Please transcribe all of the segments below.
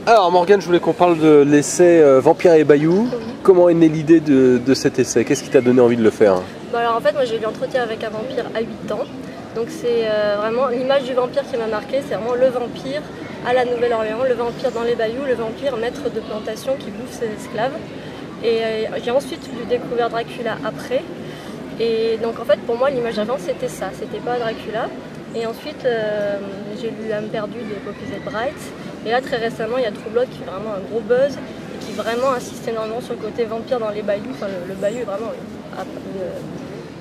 Alors Morgane, je voulais qu'on parle de l'essai Vampire et Bayou. Oui. Comment est né l'idée de cet essai? Qu'est-ce qui t'a donné envie de le faire? Bon, alors en fait, moi j'ai eu l'entretien avec un vampire à 8 ans. Donc c'est vraiment l'image du vampire qui m'a marqué, c'est vraiment le vampire à la Nouvelle-Orléans, le vampire dans les bayous, le vampire maître de plantation qui bouffe ses esclaves. Et j'ai ensuite découvert Dracula après. Et donc en fait pour moi l'image d'avant c'était ça, c'était pas Dracula. Et ensuite j'ai lu L'âme perdue de Poppy Z. Brite. Et là très récemment il y a True Blood qui est vraiment un gros buzz et qui vraiment insiste énormément sur le côté vampire dans les bayous. Enfin le bayou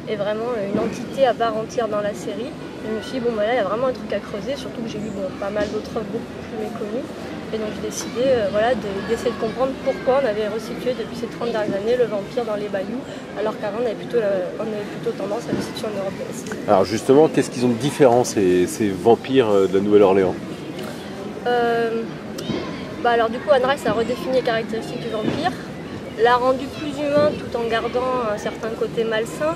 est vraiment une entité à part entière dans la série. Et je me suis dit bon bah là il y a vraiment un truc à creuser, surtout que j'ai lu pas mal d'autres œuvres beaucoup plus méconnues. Et donc j'ai décidé d'essayer de comprendre pourquoi on avait resitué depuis ces 30 dernières années le vampire dans les bayous, alors qu'avant on avait plutôt tendance à le situer en Europe de l'Est. Alors justement, qu'est-ce qu'ils ont de différent ces vampires de la Nouvelle-Orléans? Alors du coup Anne Rice a redéfini les caractéristiques du vampire, l'a rendu plus humain tout en gardant un certain côté malsain.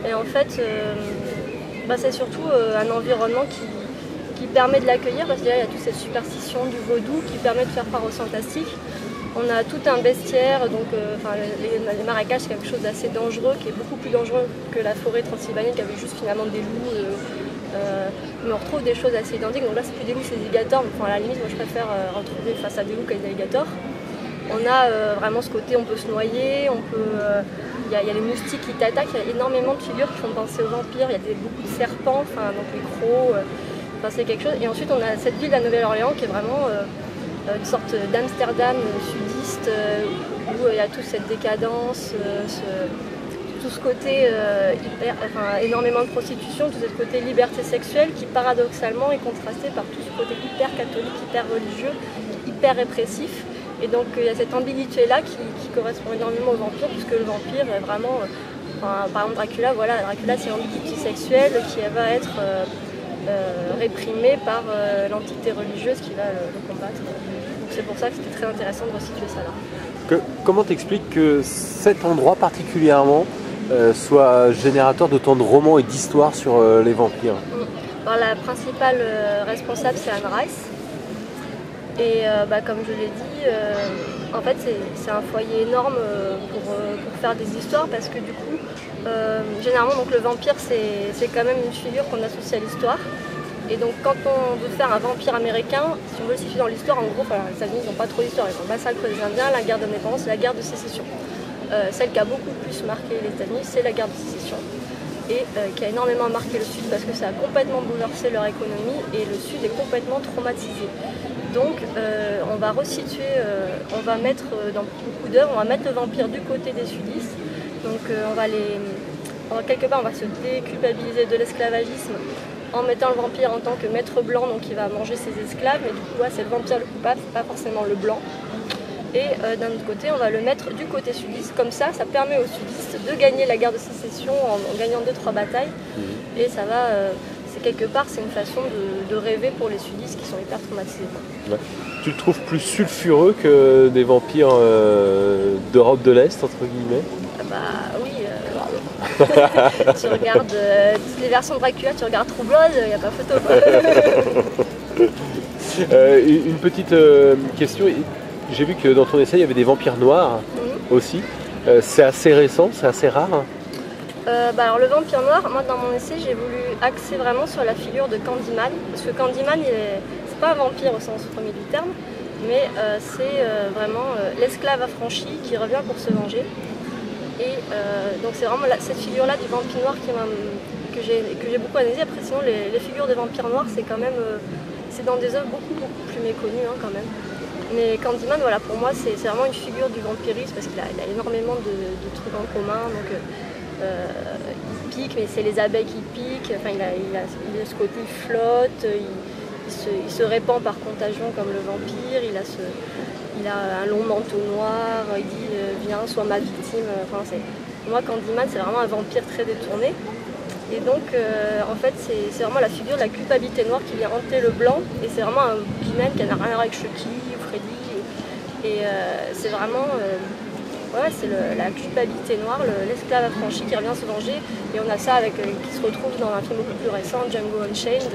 Et en fait c'est surtout un environnement qui permet de l'accueillir, parce qu'il y a toute cette superstition du vaudou qui permet de faire part au fantastique. On a tout un bestiaire, donc les marécages c'est quelque chose d'assez dangereux, qui est beaucoup plus dangereux que la forêt transylvanienne qui avait juste finalement des loups. Mais on retrouve des choses assez identiques, donc là c'est plus des loups, c'est des alligators, mais à la limite moi je préfère retrouver face à des loups qu'à des alligators. On a vraiment ce côté, on peut se noyer, il y a les moustiques qui t'attaquent, il y a énormément de figures qui font penser aux vampires, il y a beaucoup de serpents, donc les crocs. C'est quelque chose. Et ensuite on a cette ville de la Nouvelle-Orléans qui est vraiment une sorte d'Amsterdam sudiste où il y a toute cette décadence, tout ce côté énormément de prostitution, tout ce côté liberté sexuelle qui paradoxalement est contrasté par tout ce côté hyper catholique, hyper religieux, hyper répressif. Et donc il y a cette ambiguïté là qui correspond énormément au vampire, puisque le vampire est vraiment, par exemple Dracula c'est l'ambiguïté sexuelle qui va être réprimé par l'entité religieuse qui va le combattre. Donc c'est pour ça que c'était très intéressant de resituer ça là. Comment t'expliques que cet endroit particulièrement soit générateur d'autant de romans et d'histoires sur les vampires? Alors, la principale responsable c'est Anne Rice. Et comme je l'ai dit, en fait c'est un foyer énorme pour faire des histoires, parce que du coup généralement donc, le vampire c'est quand même une figure qu'on associe à l'histoire. Et donc quand on veut faire un vampire américain, si on veut le situer dans l'histoire, en gros les États-Unis n'ont pas trop d'histoire, ils ont le massacre des Indiens, la guerre d'indépendance et la guerre de sécession. Celle qui a beaucoup plus marqué les États-Unis, c'est la guerre de sécession, et qui a énormément marqué le Sud parce que ça a complètement bouleversé leur économie et le Sud est complètement traumatisé. Donc on va resituer, on va mettre dans beaucoup d'œuvres, on va mettre le vampire du côté des sudistes. Donc quelque part on va se déculpabiliser de l'esclavagisme en mettant le vampire en tant que maître blanc, donc il va manger ses esclaves, mais du coup c'est le vampire le coupable, c'est pas forcément le blanc. Et d'un autre côté on va le mettre du côté sudiste, comme ça permet aux sudistes de gagner la guerre de sécession en gagnant 2-3 batailles. Et ça va, quelque part c'est une façon de rêver pour les sudistes qui sont hyper traumatisés. Ouais. Tu le trouves plus sulfureux que des vampires d'Europe de l'Est, entre guillemets? Oui, tu regardes toutes les versions de Dracula, tu regardes True Blood, il n'y a pas photo. Une petite question, j'ai vu que dans ton essai il y avait des vampires noirs aussi. C'est assez récent, c'est assez rare? Alors le vampire noir, moi dans mon essai j'ai voulu axer vraiment sur la figure de Candyman, parce que Candyman c'est pas un vampire au sens premier du terme, mais c'est vraiment l'esclave affranchi qui revient pour se venger. Et donc c'est vraiment cette figure là du vampire noir que j'ai beaucoup analysé. Après sinon les figures de vampires noirs c'est quand même c'est dans des œuvres beaucoup plus méconnues quand même. Mais Candyman pour moi c'est vraiment une figure du vampirisme, parce qu'il a énormément de trucs en commun. Donc, il pique, mais c'est les abeilles qui piquent, il a ce côté flotte, il se répand par contagion comme le vampire, il a un long manteau noir, il dit viens, sois ma victime. Pour moi Candyman c'est vraiment un vampire très détourné. Et donc en fait c'est vraiment la figure de la culpabilité noire qui vient hanter le blanc, et c'est vraiment un boogeyman qui n'a rien à voir avec Chucky ou Freddy. Et c'est vraiment c'est la culpabilité noire, l'esclave affranchi qui revient se venger. Et on a ça qui se retrouve dans un film beaucoup plus récent, Django Unchained,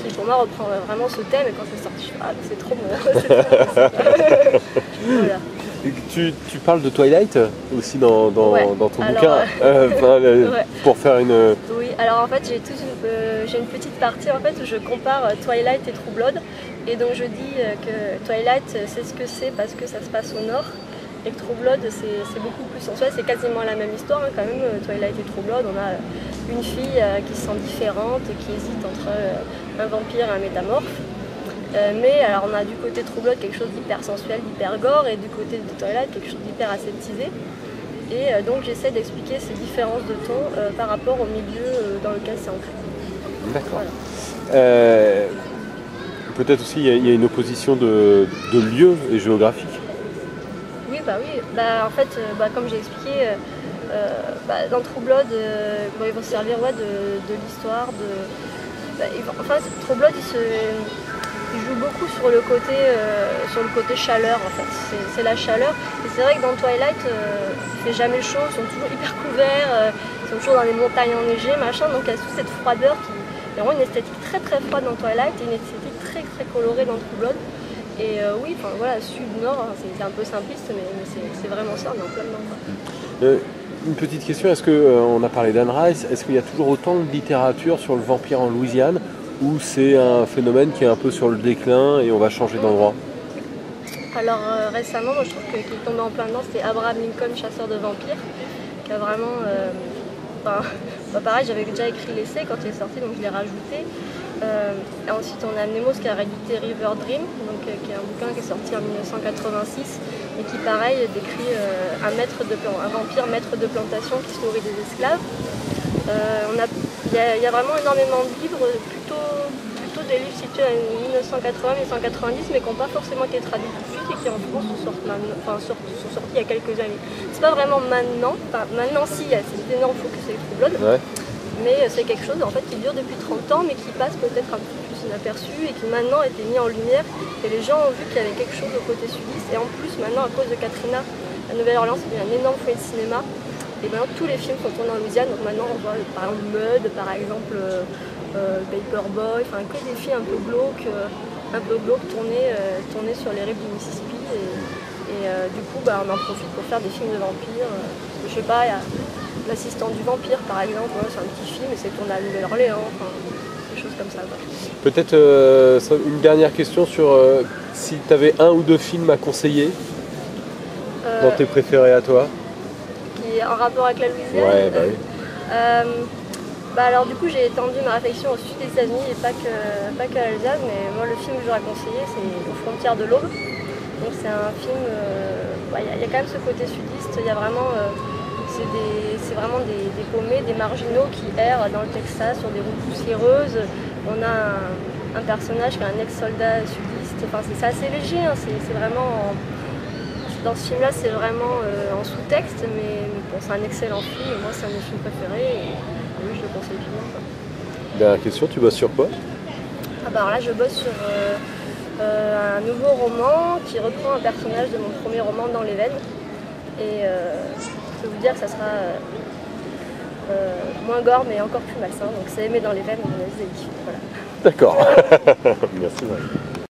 qui pour moi reprend vraiment ce thème, et quand c'est sorti, je suis c'est trop bon, c'est trop bon. Voilà. Tu parles de Twilight aussi dans ton bouquin, ouais. pour faire une... Oui, alors en fait j'ai une petite partie en fait où je compare Twilight et True Blood, et donc je dis que Twilight c'est ce que c'est parce que ça se passe au nord, et que True Blood c'est beaucoup plus en soi, c'est quasiment la même histoire quand même. Twilight et True Blood, on a une fille qui se sent différente et qui hésite entre un vampire et un métamorphe. Mais alors on a du côté True Blood quelque chose d'hyper sensuel, d'hyper gore, et du côté de Twilight quelque chose d'hyper aseptisé. Et donc j'essaie d'expliquer ces différences de ton par rapport au milieu dans lequel c'est ancré. D'accord. Voilà. Peut-être aussi il y a une opposition de lieu et géographique. Oui, en fait, comme j'ai expliqué, dans True Blood, ils vont se servir de l'histoire. True Blood, il joue beaucoup sur le côté chaleur en fait. C'est la chaleur. Et c'est vrai que dans Twilight, il fait jamais chaud, ils sont toujours hyper couverts, ils sont toujours dans les montagnes enneigées, machin. Donc il y a toute cette froideur qui est vraiment une esthétique très très froide dans Twilight et une esthétique très très colorée dans True Blood. Et oui, voilà, sud-nord, c'est un peu simpliste, mais c'est vraiment ça, on est en plein dedans. Une petite question, est-ce qu'on a parlé d'Anne Rice, est-ce qu'il y a toujours autant de littérature sur le vampire en Louisiane, ou c'est un phénomène qui est un peu sur le déclin et on va changer d'endroit? Alors récemment, moi je trouve qu'il est tombé en plein dedans, c'était Abraham Lincoln, chasseur de vampires, qui a vraiment... pareil, j'avais déjà écrit l'essai quand il est sorti, donc je l'ai rajouté. Et ensuite on a Nemos qui a réédité River Dream, donc, qui est un bouquin qui est sorti en 1986 et qui pareil décrit un vampire maître de plantation qui se nourrit des esclaves. Il y a vraiment énormément de livres, plutôt des livres situés en 1980-1990, mais qui n'ont pas forcément été traduits tout de suite et qui en France sont sortis il y a quelques années. C'est pas vraiment maintenant, maintenant si, il y a cet énorme focus avec True Blood, ouais. Mais c'est quelque chose en fait qui dure depuis 30 ans, mais qui passe peut-être un peu plus inaperçu et qui maintenant a été mis en lumière, et les gens ont vu qu'il y avait quelque chose au côté sudiste, et en plus maintenant à cause de Katrina, la Nouvelle-Orléans, c'est un énorme foyer de cinéma. Et maintenant tous les films sont tournés en Louisiane, donc maintenant on voit par exemple Mud, par exemple Paperboy, enfin que des films un peu glauques tournés sur les rives du Mississippi, et du coup on en profite pour faire des films de vampires. Je sais pas, il y a L'assistant du vampire par exemple, c'est un petit film et c'est tourné à Nouvelle-Orléans, des choses comme ça. Peut-être une dernière question sur si tu avais un ou deux films à conseiller dans tes préférés à toi. Qui est en rapport avec la Louisiane. Ouais, bah oui. Alors du coup j'ai étendu ma réflexion au sud des États-Unis et pas que à l'Alsace, mais moi le film que j'aurais conseillé c'est Aux frontières de l'Aube. Donc c'est un film, il y a quand même ce côté sudiste, il y a vraiment... c'est vraiment des paumés, des marginaux qui errent dans le Texas sur des routes poussiéreuses. On a un personnage qui est un ex-soldat sudiste, c'est assez léger, hein. C'est vraiment... Dans ce film-là, c'est vraiment en sous-texte, mais bon, c'est un excellent film, et moi c'est un de mes films préférés, et oui, je le conseille vivement. Dernière question, tu bosses sur quoi? Alors là, je bosse sur un nouveau roman qui reprend un personnage de mon premier roman, Dans les veines, et je peux vous dire que ça sera moins gore mais encore plus malsain, donc c'est Aimé dans les veines, voilà. D'accord. Merci Marie.